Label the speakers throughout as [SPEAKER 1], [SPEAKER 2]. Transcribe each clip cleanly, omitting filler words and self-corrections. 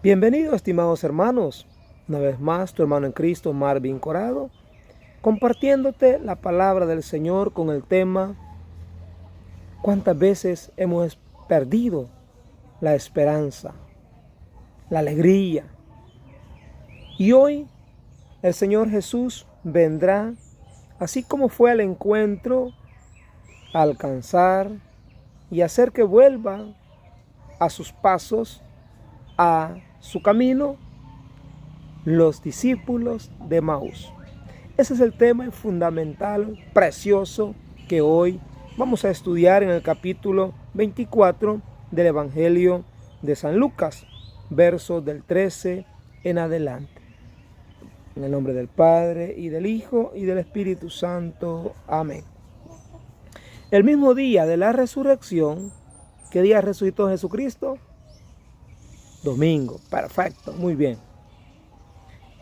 [SPEAKER 1] Bienvenidos, estimados hermanos. Una vez más, tu hermano en Cristo, Marvin Corado, compartiéndote la palabra del Señor con el tema ¿cuántas veces hemos perdido la esperanza, la alegría? Y hoy el Señor Jesús vendrá, así como fue al encuentro, a alcanzar y hacer que vuelva a sus pasos, a su camino, los discípulos de Emaús. Ese es el tema fundamental, precioso, que hoy vamos a estudiar en el capítulo 24 del Evangelio de San Lucas, versos del 13 en adelante. En el nombre del Padre, y del Hijo, y del Espíritu Santo. Amén. El mismo día de la resurrección, ¿qué día resucitó Jesucristo? Domingo. Perfecto, muy bien.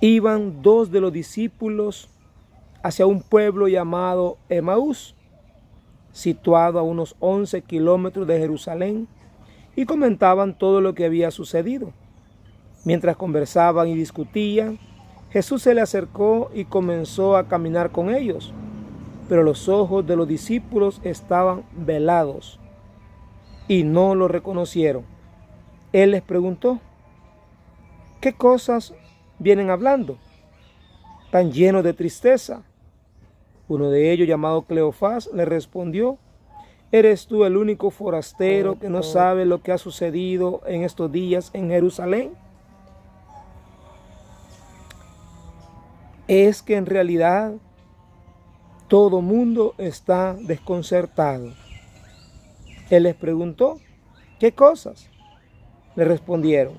[SPEAKER 1] Iban dos de los discípulos hacia un pueblo llamado Emaús, situado a unos 11 kilómetros de Jerusalén, y comentaban todo lo que había sucedido. Mientras conversaban y discutían, Jesús se le acercó y comenzó a caminar con ellos, pero los ojos de los discípulos estaban velados y no lo reconocieron. Él les preguntó: ¿qué cosas vienen hablando tan llenos de tristeza? Uno de ellos, llamado Cleofás, le respondió: ¿eres tú el único forastero que no sabe lo que ha sucedido en estos días en Jerusalén? Es que en realidad todo mundo está desconcertado. Él les preguntó: ¿qué cosas? Le respondieron: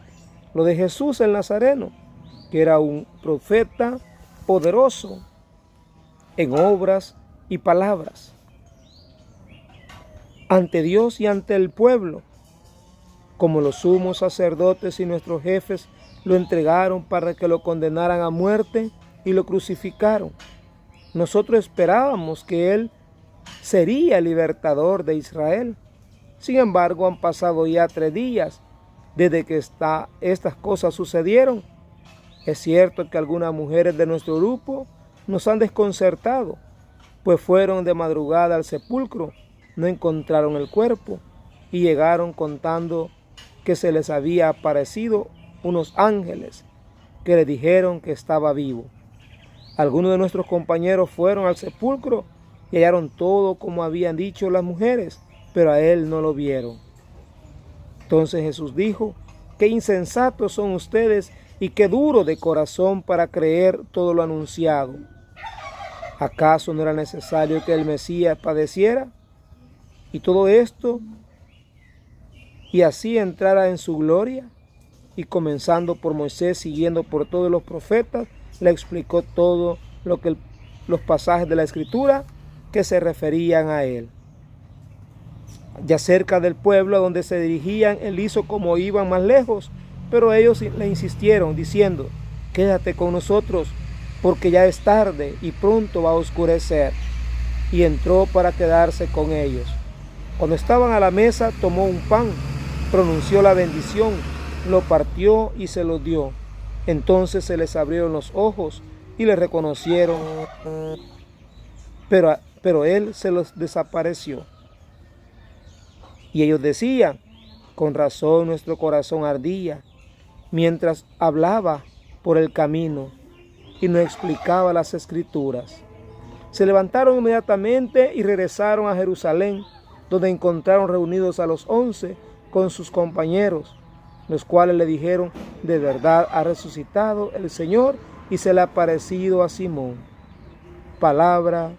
[SPEAKER 1] lo de Jesús el Nazareno, que era un profeta poderoso en obras y palabras ante Dios y ante el pueblo, como los sumos sacerdotes y nuestros jefes lo entregaron para que lo condenaran a muerte y lo crucificaron. Nosotros esperábamos que él sería el libertador de Israel. Sin embargo, han pasado ya 3 días desde que estas cosas sucedieron. Es cierto que algunas mujeres de nuestro grupo nos han desconcertado, pues fueron de madrugada al sepulcro, no encontraron el cuerpo y llegaron contando que se les había aparecido unos ángeles que le dijeron que estaba vivo. Algunos de nuestros compañeros fueron al sepulcro y hallaron todo como habían dicho las mujeres, pero a él no lo vieron. Entonces Jesús dijo: qué insensatos son ustedes y qué duro de corazón para creer todo lo anunciado. ¿Acaso no era necesario que el Mesías padeciera y todo esto y así entrara en su gloria? Y comenzando por Moisés, siguiendo por todos los profetas, le explicó todo lo que los pasajes de la Escritura que se referían a él. Ya cerca del pueblo a donde se dirigían, él hizo como iban más lejos, pero ellos le insistieron diciendo: quédate con nosotros, porque ya es tarde y pronto va a oscurecer. Y entró para quedarse con ellos. Cuando estaban a la mesa, tomó un pan, pronunció la bendición, lo partió y se lo dio. Entonces se les abrieron los ojos y le reconocieron, pero él se los desapareció. Y ellos decían: con razón nuestro corazón ardía mientras hablaba por el camino y nos explicaba las Escrituras. Se levantaron inmediatamente y regresaron a Jerusalén, donde encontraron reunidos a los 11 con sus compañeros, los cuales le dijeron: de verdad ha resucitado el Señor y se le ha aparecido a Simón. Palabra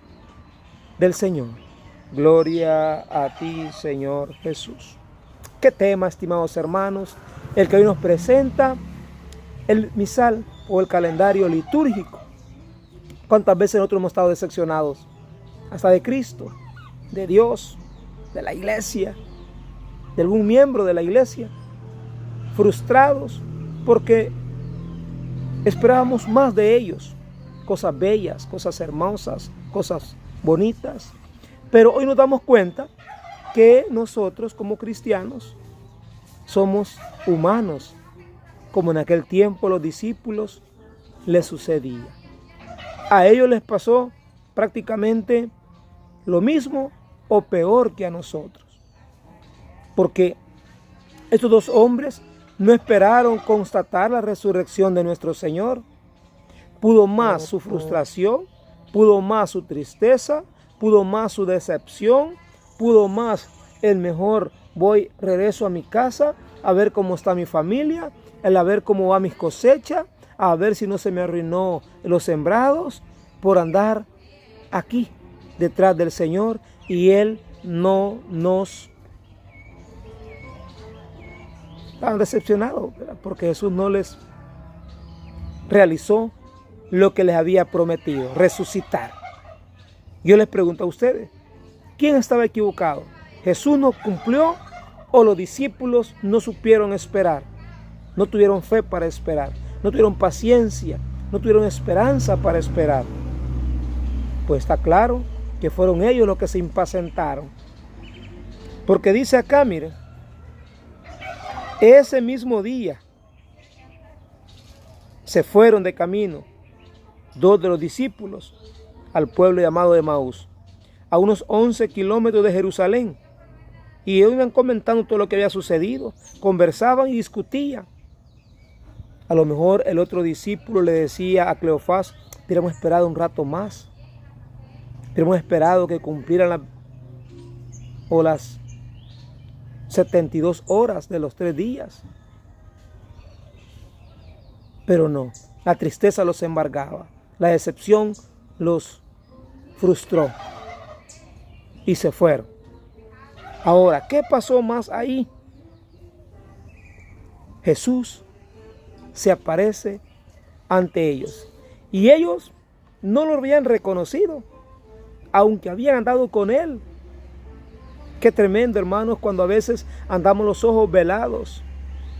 [SPEAKER 1] del Señor. Gloria a ti, Señor Jesús. ¿Qué tema, estimados hermanos, el que hoy nos presenta el misal o el calendario litúrgico? ¿Cuántas veces nosotros hemos estado decepcionados? Hasta de Cristo, de Dios, de la iglesia, de algún miembro de la iglesia. Frustrados porque esperábamos más de ellos. Cosas bellas, cosas hermosas, cosas bonitas. Pero hoy nos damos cuenta que nosotros como cristianos somos humanos como en aquel tiempo los discípulos les sucedía. A ellos les pasó prácticamente lo mismo o peor que a nosotros. Porque estos dos hombres no esperaron constatar la resurrección de nuestro Señor. Pudo más su frustración, pudo más su tristeza, pudo más su decepción, pudo más el mejor regreso a mi casa, a ver cómo está mi familia, a ver cómo va mis cosechas, a ver si no se me arruinó los sembrados, por andar aquí detrás del Señor, y Él no nos... Estaban decepcionados, ¿verdad? Porque Jesús no les realizó lo que les había prometido, resucitar. Yo les pregunto a ustedes, ¿quién estaba equivocado? ¿Jesús no cumplió o los discípulos no supieron esperar? No tuvieron fe para esperar, no tuvieron paciencia, no tuvieron esperanza para esperar. Pues está claro que fueron ellos los que se impacientaron. Porque dice acá, miren, ese mismo día se fueron de camino dos de los discípulos al pueblo llamado Emaús, a unos 11 kilómetros de Jerusalén. Y ellos iban comentando todo lo que había sucedido, conversaban y discutían. A lo mejor el otro discípulo le decía a Cleofás, hubiéramos esperado un rato más, hubiéramos esperado que cumplieran las 72 horas de los 3 días. Pero no, la tristeza los embargaba, la decepción los frustró y se fueron. Ahora, ¿qué pasó más ahí? Jesús se aparece ante ellos y ellos no lo habían reconocido, aunque habían andado con Él. Qué tremendo, hermanos, cuando a veces andamos los ojos velados.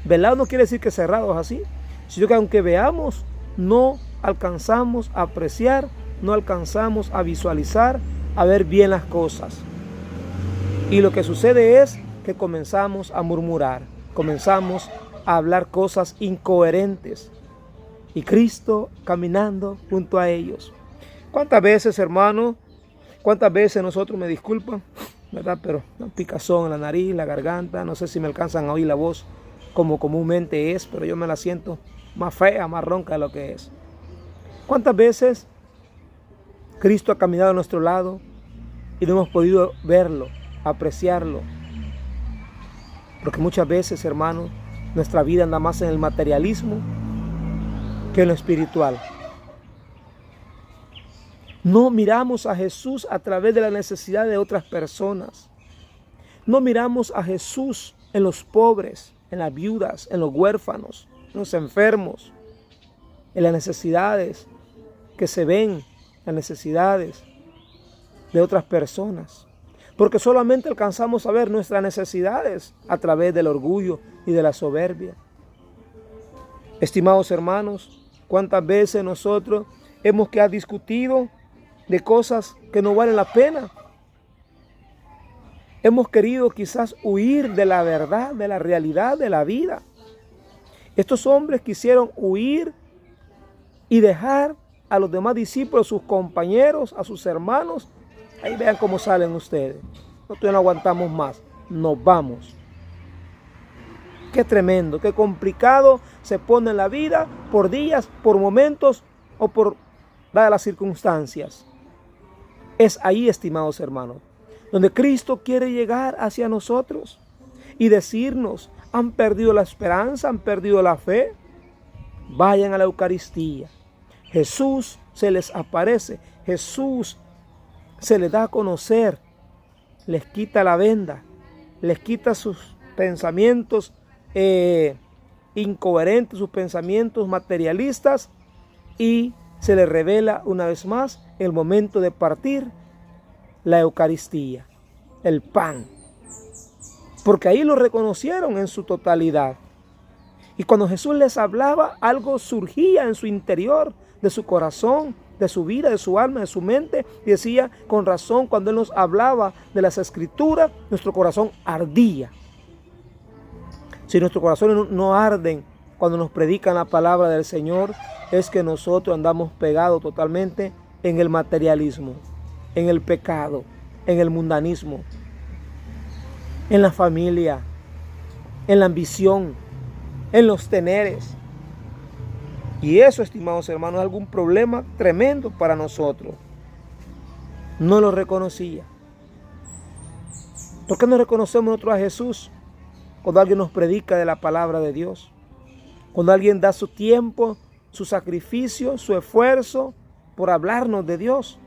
[SPEAKER 1] Velados no quiere decir que cerrados así, sino que aunque veamos, no alcanzamos a apreciar, no alcanzamos a visualizar, a ver bien las cosas. Y lo que sucede es que comenzamos a murmurar, comenzamos a hablar cosas incoherentes. Y Cristo caminando junto a ellos. ¿Cuántas veces, hermanos? ¿Cuántas veces nosotros, me disculpan, verdad? Pero un picazón en la nariz, la garganta, no sé si me alcanzan a oír la voz como comúnmente es, pero yo me la siento más fea, más ronca de lo que es. ¿Cuántas veces Cristo ha caminado a nuestro lado y no hemos podido verlo, apreciarlo? Porque muchas veces, hermanos, nuestra vida anda más en el materialismo que en lo espiritual. No miramos a Jesús a través de la necesidad de otras personas. No miramos a Jesús en los pobres, en las viudas, en los huérfanos, en los enfermos, en las necesidades que se ven, las necesidades de otras personas. Porque solamente alcanzamos a ver nuestras necesidades a través del orgullo y de la soberbia. Estimados hermanos, ¿cuántas veces nosotros hemos quedado discutido de cosas que no valen la pena? Hemos querido quizás huir de la verdad, de la realidad de la vida. Estos hombres quisieron huir y dejar a los demás discípulos, sus compañeros, a sus hermanos. Ahí vean cómo salen ustedes. Nosotros no aguantamos más. Nos vamos. Qué tremendo, qué complicado se pone en la vida por días, por momentos o por dadas las circunstancias. Es ahí, estimados hermanos, donde Cristo quiere llegar hacia nosotros y decirnos, han perdido la esperanza, han perdido la fe. Vayan a la Eucaristía. Jesús se les aparece, Jesús se les da a conocer, les quita la venda, les quita sus pensamientos incoherentes, sus pensamientos materialistas, y se les revela una vez más el momento de partir, la Eucaristía, el pan. Porque ahí lo reconocieron en su totalidad. Y cuando Jesús les hablaba, algo surgía en su interior, de su corazón, de su vida, de su alma, de su mente. Y decía, con razón, cuando Él nos hablaba de las Escrituras, nuestro corazón ardía. Si nuestros corazones no arden cuando nos predican la palabra del Señor es que nosotros andamos pegados totalmente en el materialismo, en el pecado, en el mundanismo, en la familia, en la ambición, en los teneres. Y eso, estimados hermanos, es algún problema tremendo para nosotros. No lo reconocía. ¿Por qué no reconocemos nosotros a Jesús cuando alguien nos predica de la palabra de Dios? Cuando alguien da su tiempo, su sacrificio, su esfuerzo por hablarnos de Dios.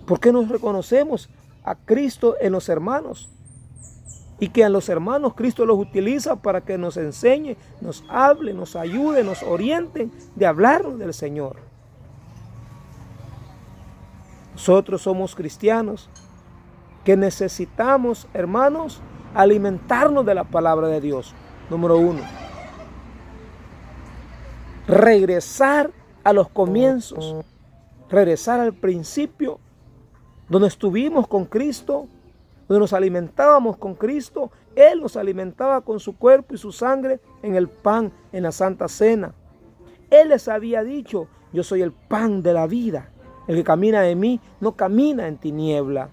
[SPEAKER 1] ¿Por qué no reconocemos a Cristo en los hermanos? Y que a los hermanos Cristo los utiliza para que nos enseñe, nos hable, nos ayude, nos oriente de hablarnos del Señor. Nosotros somos cristianos que necesitamos, hermanos, alimentarnos de la palabra de Dios. Número 1. Regresar a los comienzos. Regresar al principio, donde estuvimos con Cristo, donde nos alimentábamos con Cristo. Él nos alimentaba con su cuerpo y su sangre en el pan, en la Santa Cena. Él les había dicho: yo soy el pan de la vida. El que camina en mí no camina en tiniebla.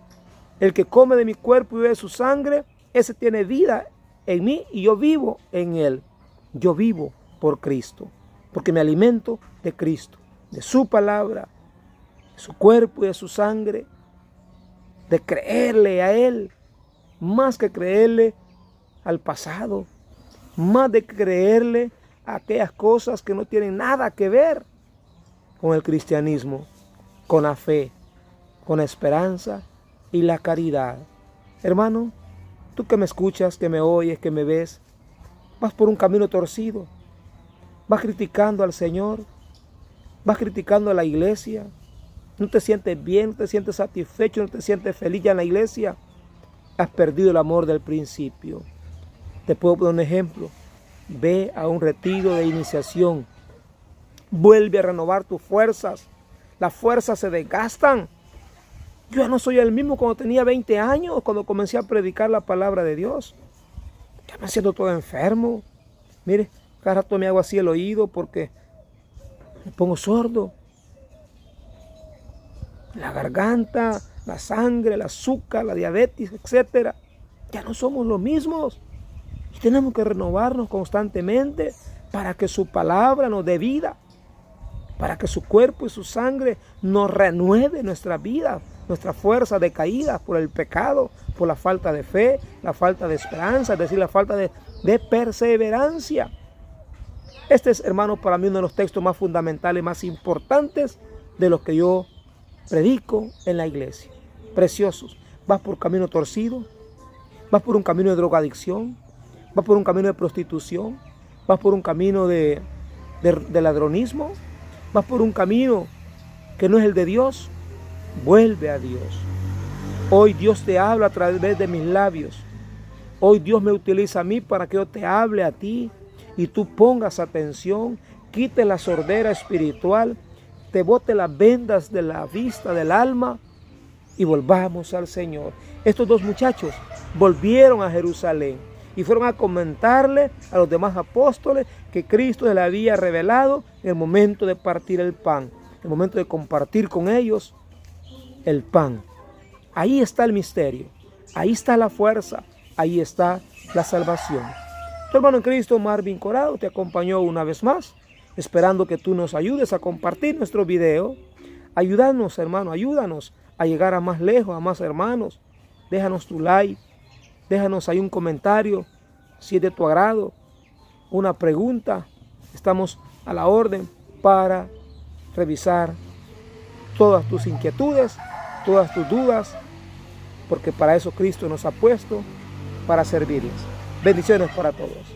[SPEAKER 1] El que come de mi cuerpo y bebe su sangre, ese tiene vida en mí y yo vivo en él. Yo vivo por Cristo, porque me alimento de Cristo, de su palabra, de su cuerpo y de su sangre, de creerle a Él, más que creerle al pasado, más de creerle a aquellas cosas que no tienen nada que ver con el cristianismo, con la fe, con la esperanza y la caridad. Hermano, tú que me escuchas, que me oyes, que me ves, vas por un camino torcido, vas criticando al Señor, vas criticando a la iglesia, no te sientes bien, no te sientes satisfecho, no te sientes feliz ya en la iglesia, has perdido el amor del principio. Te puedo poner un ejemplo: ve a un retiro de iniciación, vuelve a renovar tus fuerzas. Las fuerzas se desgastan. Yo ya no soy el mismo cuando tenía 20 años, cuando comencé a predicar la palabra de Dios. Ya me siento todo enfermo. Mire, cada rato me hago así el oído porque me pongo sordo. La garganta, la sangre, el azúcar, la diabetes, etc. Ya no somos los mismos. Y tenemos que renovarnos constantemente para que su palabra nos dé vida, para que su cuerpo y su sangre nos renueve nuestra vida, nuestra fuerza decaída por el pecado, por la falta de fe, la falta de esperanza, es decir, la falta de perseverancia. Este es, hermano, para mí uno de los textos más fundamentales, más importantes de los que yo predico en la iglesia. Preciosos. Vas por camino torcido, vas por un camino de drogadicción, vas por un camino de prostitución, vas por un camino de ladronismo, vas por un camino que no es el de Dios. Vuelve a Dios. Hoy Dios te habla a través de mis labios. Hoy Dios me utiliza a mí para que yo te hable a ti y tú pongas atención, quites la sordera espiritual, te bote las vendas de la vista del alma y volvamos al Señor. Estos dos muchachos volvieron a Jerusalén y fueron a comentarle a los demás apóstoles que Cristo les había revelado en el momento de partir el pan, en el momento de compartir con ellos el pan. Ahí está el misterio, ahí está la fuerza, ahí está la salvación. Tu hermano en Cristo, Marvin Corado, te acompañó una vez más, esperando que tú nos ayudes a compartir nuestro video. Ayúdanos, hermano, ayúdanos a llegar a más lejos, a más hermanos. Déjanos tu like, déjanos ahí un comentario, si es de tu agrado, una pregunta. Estamos a la orden para revisar todas tus inquietudes, todas tus dudas, porque para eso Cristo nos ha puesto, para servirles. Bendiciones para todos.